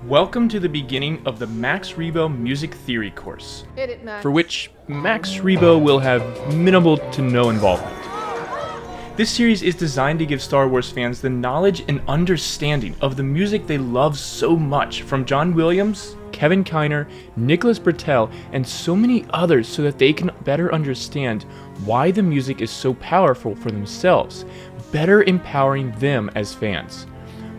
Welcome to the beginning of the Max Rebo Music Theory course, Hit it, Max. for which Max Rebo will have minimal to no involvement. This series is designed to give Star Wars fans the knowledge and understanding of the music they love so much from John Williams, Kevin Kiner, Nicholas Britell, and so many others so that they can better understand why the music is so powerful for themselves, better empowering them as fans.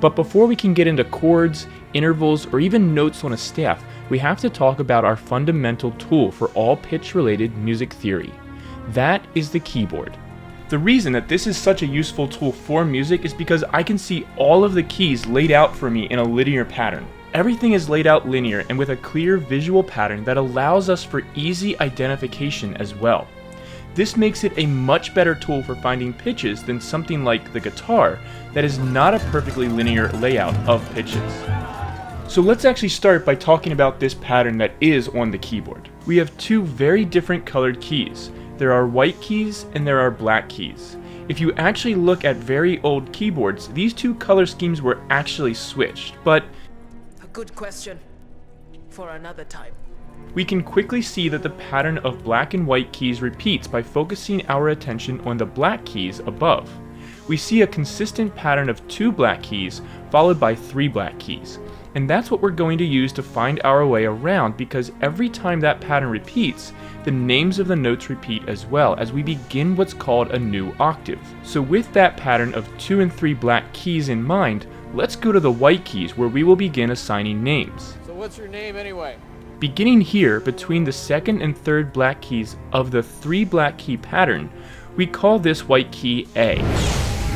But before we can get into chords, intervals, or even notes on a staff, we have to talk about our fundamental tool for all pitch-related music theory. That is the keyboard. The reason that this is such a useful tool for music is because I can see all of the keys laid out for me in a linear pattern. Everything is laid out linear and with a clear visual pattern that allows us for easy identification as well. This makes it a much better tool for finding pitches than something like the guitar that is not a perfectly linear layout of pitches. So let's actually start by talking about this pattern that is on the keyboard. We have two very different colored keys. There are white keys and there are black keys. If you actually look at very old keyboards, these two color schemes were actually switched, but A good question for another time. we can quickly see that the pattern of black and white keys repeats by focusing our attention on the black keys above. We see a consistent pattern of 2 black keys followed by 3 black keys. And that's what we're going to use to find our way around, because every time that pattern repeats, the names of the notes repeat as well as we begin what's called a new octave. So with that pattern of 2 and 3 black keys in mind, let's go to the white keys where we will begin assigning names. So what's your name anyway? Beginning here between the second and third black keys of the 3 black key pattern, we call this white key A.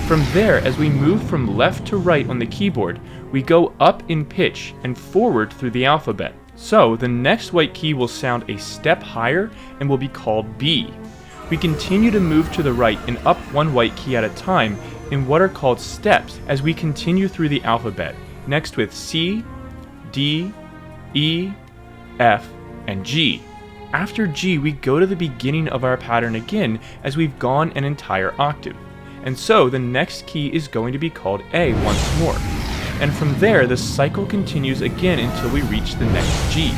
From there, as we move from left to right on the keyboard, we go up in pitch and forward through the alphabet. So the next white key will sound a step higher and will be called B. We continue to move to the right and up 1 white key at a time in what are called steps as we continue through the alphabet, next with C, D, E, F, and G. After G, we go to the beginning of our pattern again as we've gone an entire octave. And so the next key is going to be called A once more. And from there, the cycle continues again until we reach the next G.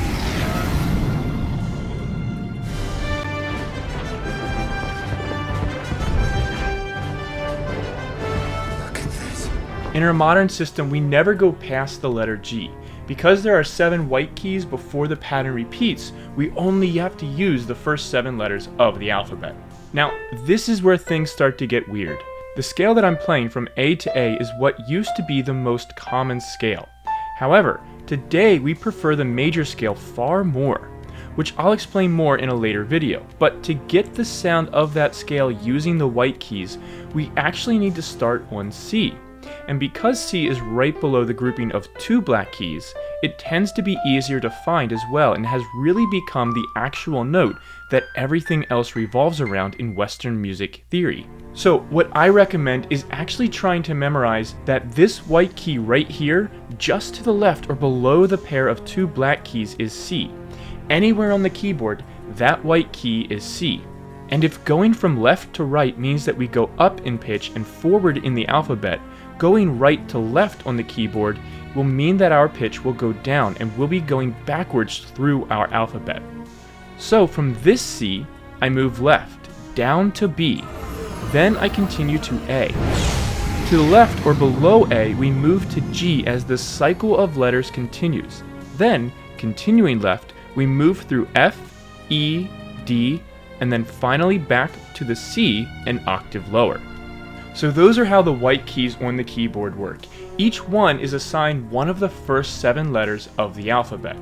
Look at this. In our modern system, we never go past the letter G. Because there are 7 white keys before the pattern repeats, we only have to use the first 7 letters of the alphabet. Now, this is where things start to get weird. The scale that I'm playing from A to A is what used to be the most common scale. However, today we prefer the major scale far more, which I'll explain more in a later video. But to get the sound of that scale using the white keys, we actually need to start on C. And because C is right below the grouping of 2 black keys, it tends to be easier to find as well and has really become the actual note that everything else revolves around in Western music theory. So what I recommend is actually trying to memorize that this white key right here, just to the left or below the pair of 2 black keys, is C. Anywhere on the keyboard, that white key is C. And if going from left to right means that we go up in pitch and forward in the alphabet, going right to left on the keyboard will mean that our pitch will go down and we'll be going backwards through our alphabet. So from this C, I move left, down to B. Then I continue to A. To the left or below A, we move to G as the cycle of letters continues. Then, continuing left, we move through F, E, D, and then finally back to the C an octave lower. So those are how the white keys on the keyboard work. Each one is assigned one of the first 7 letters of the alphabet.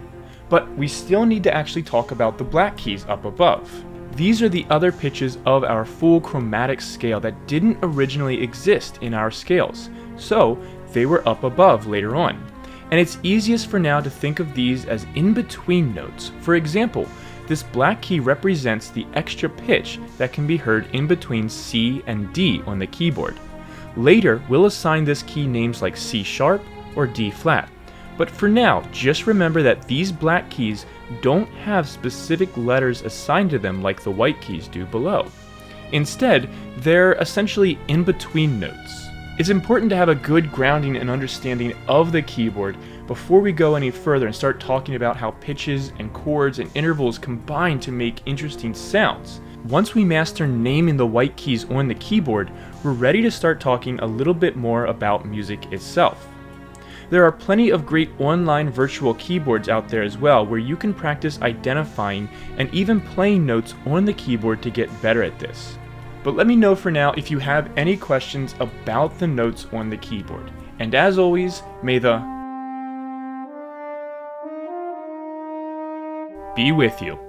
But we still need to actually talk about the black keys up above. These are the other pitches of our full chromatic scale that didn't originally exist in our scales, so they were up above later on. And it's easiest for now to think of these as in-between notes. For example, this black key represents the extra pitch that can be heard in between C and D on the keyboard. Later, we'll assign this key names like C sharp or D flat. But for now, just remember that these black keys don't have specific letters assigned to them like the white keys do below. Instead, they're essentially in-between notes. It's important to have a good grounding and understanding of the keyboard before we go any further and start talking about how pitches and chords and intervals combine to make interesting sounds. Once we master naming the white keys on the keyboard, we're ready to start talking a little bit more about music itself. There are plenty of great online virtual keyboards out there as well, where you can practice identifying and even playing notes on the keyboard to get better at this. But let me know for now if you have any questions about the notes on the keyboard. And as always, may the be with you.